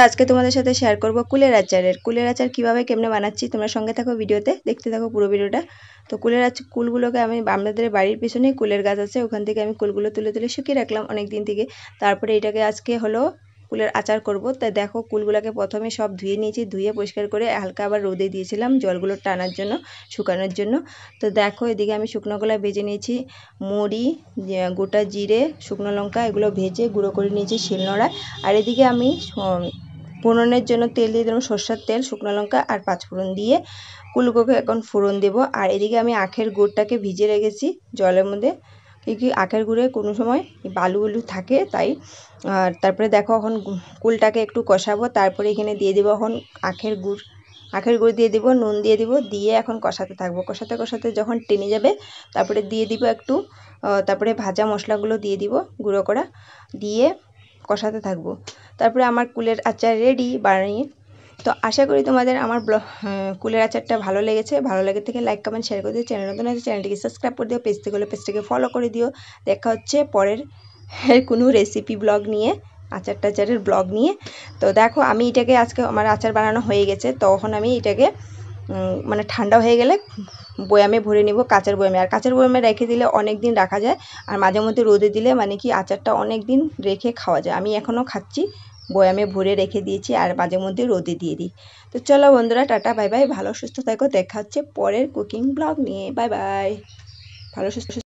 আজকে তোমাদের সাথে শেয়ার করব কুলের আচার কিভাবে কেমনে বানাচ্ছি। তোমরা সঙ্গে থাকো, ভিডিওতে দেখতে থাকো পুরো ভিডিওটা। তো কুলগুলোকে আমি আমাদের বাড়ির পিছনেই কুলের গাছ আছে, ওখান থেকে আমি কুলগুলো তুলে তুলে শুকিয়ে রাখলাম অনেক দিন থেকে। তারপরে এটাকে আজকে হলো কুলের আচার করব। তাই দেখো, কুলগুলোকে প্রথমে সব ধুয়ে নিয়েছি, ধুয়ে পরিষ্কার করে হালকা আবার রোদে দিয়েছিলাম জলগুলো টানার জন্য, শুকানোর জন্য। তো দেখো, এদিকে আমি শুকনো কলা ভেজে নিয়েছি, মুড়ি, গোটা জিরে, শুকনো লঙ্কা এগুলো ভেজে গুঁড়ো করে নিয়েছি শিলনোড়ায়। আর এদিকে আমি ফোড়নের জন্য তেল দিয়ে দিলাম, সরষের তেল, শুকনো লঙ্কা আর পাঁচফোড়ন দিয়ে কুলগুলোকে এখন ফোড়ন দেবো। আর এদিকে আমি আখের গুড়টাকে ভিজে রেখেছি জলের মধ্যে, কি আখের গুড়ে কোনো সময় বালু থাকে তাই। আর তারপরে দেখো, এখন কুলটাকে একটু কষাবো। তারপরে এখানে দিয়ে দেবো এখন আখের গুড় দিয়ে দিব, নুন দিয়ে দিব, দিয়ে এখন কষাতে থাকবো। কষাতে কষাতে যখন টেনে যাবে তারপরে দিয়ে দিব একটু, তারপরে ভাজা মশলাগুলো দিয়ে দিব গুঁড়ো করা, দিয়ে কষাতে থাকবো। তারপরে আমার কুলের আচার রেডি বানিয়ে। তো আশা করি তোমাদের আমার কুলের আচারটা ভালো লেগেছে। ভালো লাগে থেকে লাইক কমেন্ট শেয়ার করে দিও। চ্যানেল নতুন আছে চ্যানেলটিকে সাবস্ক্রাইব করে দিও, পেজতে গেলে পেজটাকে ফলো করে দিও। দেখা হচ্ছে পরের কোনো রেসিপি ব্লগ নিয়ে, আচারের ব্লগ নিয়ে। তো দেখো, আমি এটাকে আজকে আমার আচার বানানো হয়ে গেছে, তখন আমি এটাকে মানে ঠান্ডা হয়ে গেলে বয়ামে ভরে নিব, কাঁচের বয়ামে। আর কাঁচের বয়ামে রেখে দিলে অনেক দিন রাখা যায়, আর মাঝে মধ্যে রোদে দিলে মানে কি আচারটা অনেক দিন রেখে খাওয়া যায়। আমি এখনও খাচ্ছি, বয়ামে ভরে রেখে দিয়েছি আর মাঝে মধ্যে রোদে দিয়ে দিই। তো চলো বন্ধুরা, টাটা বাই বাই, ভালো সুস্থ থাকো। দেখা হচ্ছে পরের কুকিং ব্লগ নিয়ে। বাই বাই, ভালো সুস্থ।